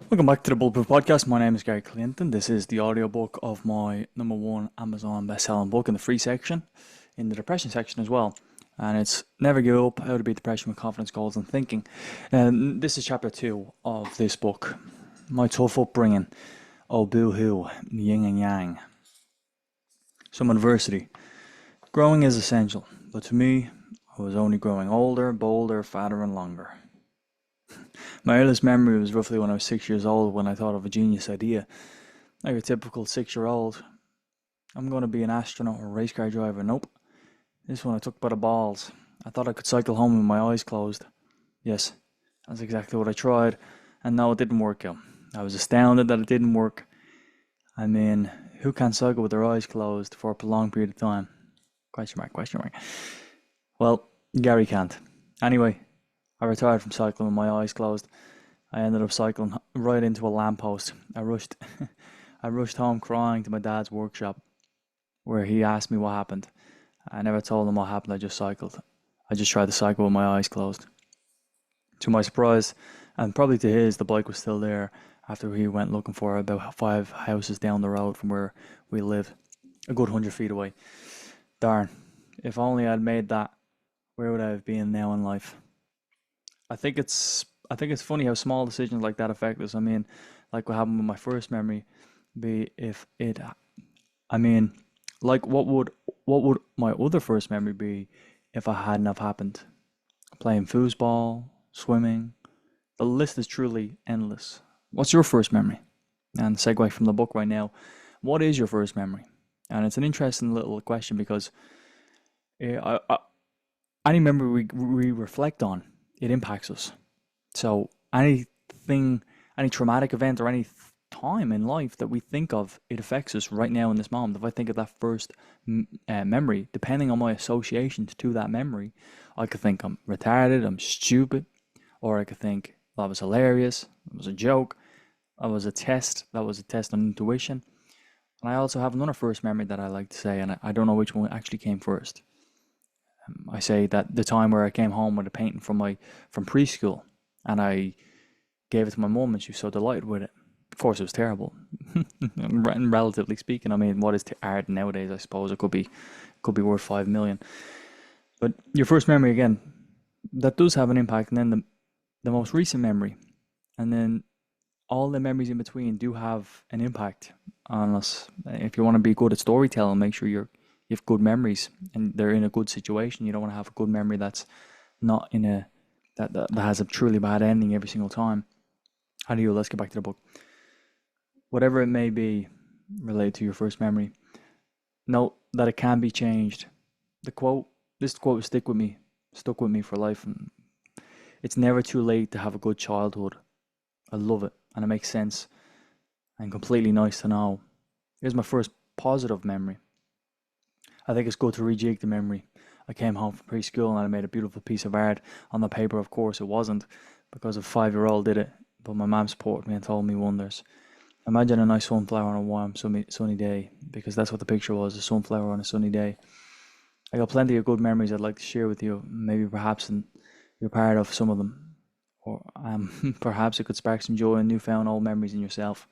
Welcome back to the Bulletproof Podcast. My name is Gary Clinton. This is the audiobook of my #1 Amazon best-selling book in the free section, in the depression section as well. And it's Never Give Up, How to Beat Depression with Confidence, Goals and Thinking. And this is chapter 2 of this book. My tough upbringing. Oh boo-hoo, yin and yang. Some adversity. Growing is essential, but to me, I was only growing older, bolder, fatter and longer. My earliest memory was roughly when I was 6 years old when I thought of a genius idea. Like a typical 6-year-old. I'm going to be an astronaut or a race car driver. Nope. This one I took by the balls. I thought I could cycle home with my eyes closed. Yes, that's exactly what I tried. And no, it didn't work out. I was astounded that it didn't work. I mean, who can cycle with their eyes closed for a prolonged period of time? Question mark. Well, Gary can't. Anyway, I retired from cycling with my eyes closed. I ended up cycling right into a lamppost. I rushed home crying to my dad's workshop, where he asked me what happened. I never told him what happened, I just cycled. I just tried to cycle with my eyes closed. To my surprise, and probably to his, the bike was still there after he went looking for it about 5 houses down the road from where we live, a good 100 feet away. Darn, if only I'd made that, where would I have been now in life? I think it's funny how small decisions like that affect us. I mean, like what happened with my first memory, be if it. I mean, like what would my other first memory be if I hadn't have happened? Playing foosball, swimming. The list is truly endless. What's your first memory? And segue from the book right now. What is your first memory? And it's an interesting little question because any memory we reflect on, it impacts us. So any traumatic event or any time in life that we think of, it affects us right now in this moment. If I think of that first memory, depending on my associations to that memory, I could think I'm retarded, I'm stupid, or I could think that was hilarious, it was a joke, that was a test on intuition. And I also have another first memory that I like to say, and I don't know which one actually came first. I say that the time where I came home with a painting from preschool, and I gave it to my mum, and she was so delighted with it. Of course, it was terrible, relatively speaking. I mean, what is art nowadays? I suppose it could be worth 5 million. But your first memory again, that does have an impact, and then the most recent memory, and then all the memories in between do have an impact on us. If you want to be good at storytelling, make sure you have good memories and they're in a good situation. You don't want to have a good memory that's not in a that has a truly bad ending every single time. Let's get back to the book. Whatever it may be related to your first memory, note that it can be changed. This quote will stuck with me for life. And it's never too late to have a good childhood. I love it, and it makes sense and completely nice to know. Here's my first positive memory. I think it's good to rejig the memory. I came home from preschool and I made a beautiful piece of art on the paper. Of course, it wasn't because a 5-year-old did it, but my mum supported me and told me wonders. Imagine a nice sunflower on a warm, sunny day, because that's what the picture was, a sunflower on a sunny day. I got plenty of good memories I'd like to share with you, maybe perhaps you're part of some of them, or perhaps it could spark some joy and newfound old memories in yourself.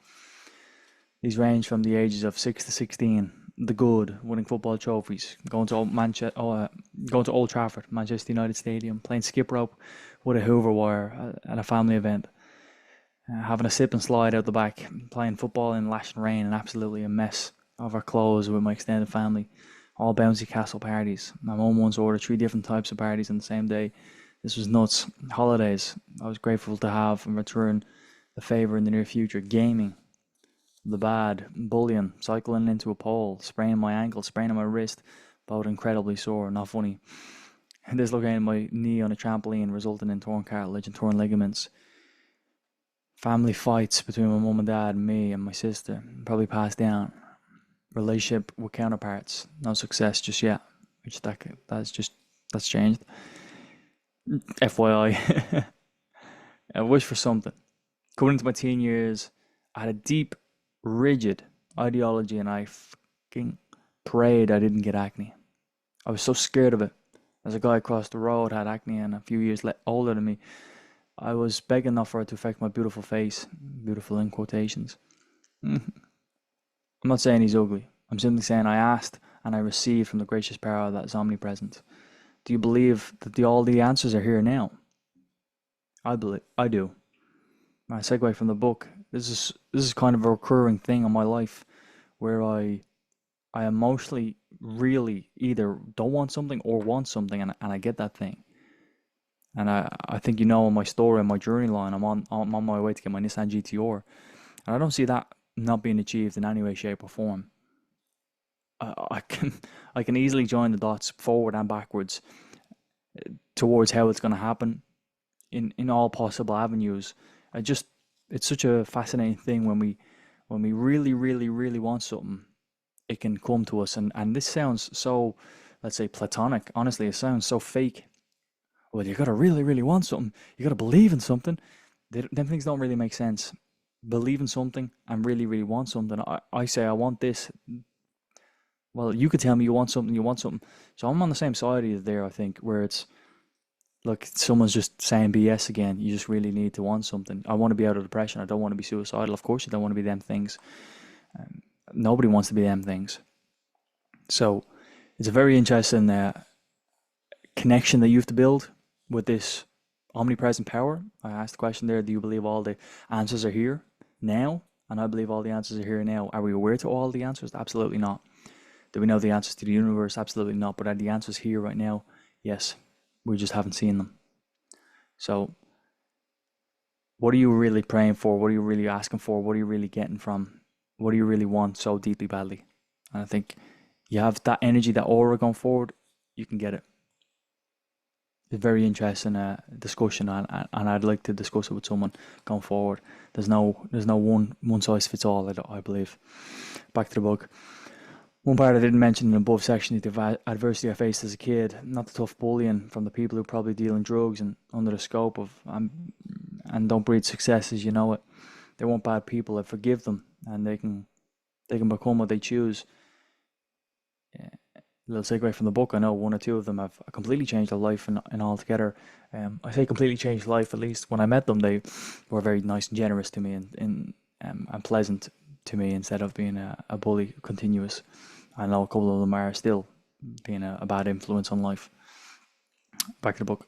These range from the ages of 6 to 16. The good, winning football trophies, going to Old Trafford, Manchester United Stadium, playing skip rope with a Hoover wire at a family event, having a slip and slide out the back, playing football in lashing rain and absolutely a mess of our clothes with my extended family, all bouncy castle parties. My mum once ordered 3 different types of parties on the same day. This was nuts. Holidays, I was grateful to have and return the favour in the near future. Gaming, the bad, bullying, cycling into a pole, spraining my ankle, spraining my wrist, both incredibly sore, not funny. Dislocating my knee on a trampoline, resulting in torn cartilage and torn ligaments. Family fights between my mum and dad, me and my sister, probably passed down. Relationship with counterparts, no success just yet, which that's changed. FYI, I wish for something. Coming into my teen years, I had a deep, rigid ideology, and I fucking prayed I didn't get acne. I was so scared of it. As a guy across the road had acne and a few years older than me, I was begging not for it to affect my beautiful face, beautiful in quotations. I'm not saying he's ugly. I'm simply saying I asked and I received from the gracious power that is omnipresent. Do you believe that all the answers are here now? I do. I segue from the book. This is kind of a recurring thing in my life where I emotionally really either don't want something or want something, and I get that thing. And I think you know in my story, in my journey line, I'm on my way to get my Nissan GTR, and I don't see that not being achieved in any way, shape, or form. I can I can easily join the dots forward and backwards towards how it's going to happen in all possible avenues. I just It's such a fascinating thing when we really really really want something, it can come to us, and this sounds so, let's say, platonic. Honestly, it sounds so fake. Well, you gotta really really want something, you gotta believe in something. Them things don't really make sense. Believe in something and really really want something. I say I want this. Well, you could tell me you want something. So I'm on the same side of you there, I think, where it's, look, someone's just saying BS again. You just really need to want something. I want to be out of depression. I don't want to be suicidal. Of course, you don't want to be them things. Nobody wants to be them things. So it's a very interesting connection that you have to build with this omnipresent power. I asked the question there, do you believe all the answers are here now? And I believe all the answers are here now. Are we aware to all the answers? Absolutely not. Do we know the answers to the universe? Absolutely not. But are the answers here right now? Yes. We just haven't seen them. So what are you really praying for? What are you really asking for? What are you really getting from? What do you really want so deeply badly? And I think you have that energy, that aura going forward, you can get it. It's a very interesting discussion, and I'd like to discuss it with someone going forward. There's no one size fits all, I believe. Back to the book. One part I didn't mention in the above section is the adversity I faced as a kid, not the tough bullying from the people who probably deal in drugs and under the scope of and don't breed success as you know it. They weren't bad people. I forgive them, and they can become what they choose. Yeah. A little segue from the book. I know one or two of them have completely changed their life and altogether. I say completely changed life. At least when I met them, they were very nice and generous to me and pleasant to me instead of being a bully continuous. I know a couple of them are still being a bad influence on life. Back to the book.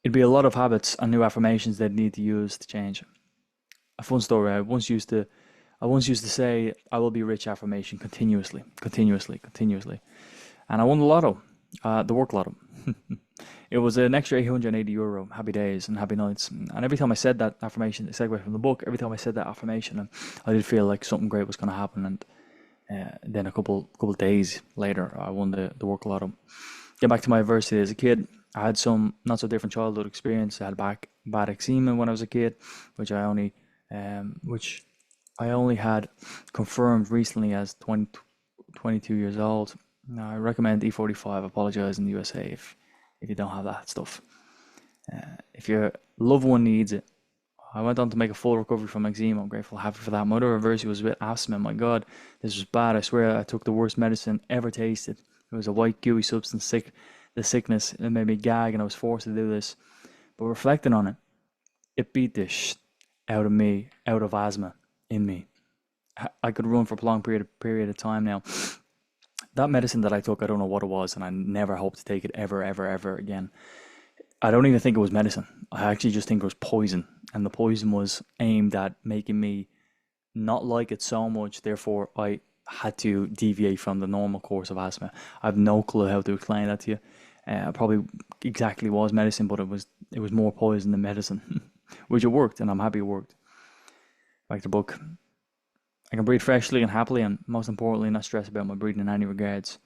It'd be a lot of habits and new affirmations they'd need to use to change. A fun story. I once used to say, I will be rich affirmation continuously, and I won the lotto, the work lotto. It was an extra €880. Happy days and happy nights. And every time I said that affirmation, a segue from the book, every time I said that affirmation, I did feel like something great was going to happen. And then a couple days later, I won the work lotto. Get back to my adversity as a kid. I had some not so different childhood experience. I had bad eczema when I was a kid, which I only had confirmed recently as 22 years old. Now, I recommend E45. Apologize in the USA if you don't have that stuff. If your loved one needs it. I went on to make a full recovery from eczema. I'm grateful, happy for that. My other adversity was with asthma. My God, this was bad. I swear I took the worst medicine ever tasted. It was a white gooey substance, the sickness. It made me gag, and I was forced to do this. But reflecting on it, it beat the out of me, out of asthma in me. I could run for a prolonged period of time now. That medicine that I took, I don't know what it was, and I never hope to take it ever, ever, ever again. I don't even think it was medicine. I actually just think it was poison, and the poison was aimed at making me not like it so much. Therefore, I had to deviate from the normal course of asthma. I have no clue how to explain that to you. Probably exactly was medicine, but it was more poison than medicine, which it worked, and I'm happy it worked. Back to the book. I can breathe freshly and happily, and most importantly, not stress about my breathing in any regards.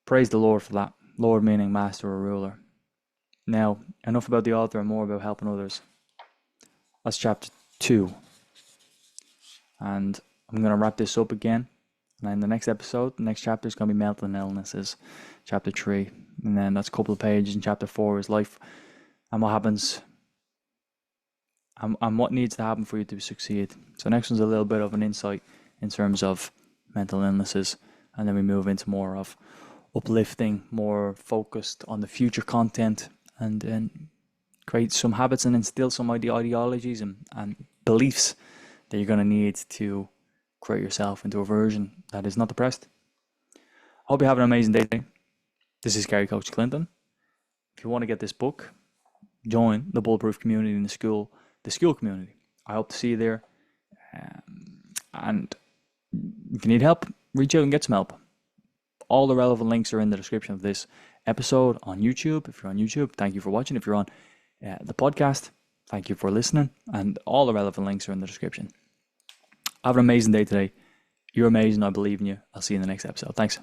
Praise the Lord for that. Lord meaning master or ruler. Now, enough about the author and more about helping others. That's chapter 2. And I'm going to wrap this up again. And in the next episode, the next chapter is going to be mental illnesses, chapter 3. And then that's a couple of pages, and chapter 4 is life and what happens and what needs to happen for you to succeed. So next one's a little bit of an insight in terms of mental illnesses, and then we move into more of uplifting, more focused on the future content, and create some habits and instill some ideologies and beliefs that you're going to need to create yourself into a version that is not depressed. Hope you have an amazing day today. This is Gary Coach Clinton. If you want to get this book, join the Bulletproof community in the school community. I hope to see you there. And if you need help, reach out and get some help. All the relevant links are in the description of this episode on YouTube. If you're on YouTube, thank you for watching. If you're on the podcast, thank you for listening. And all the relevant links are in the description. Have an amazing day today. You're amazing. I believe in you. I'll see you in the next episode. Thanks.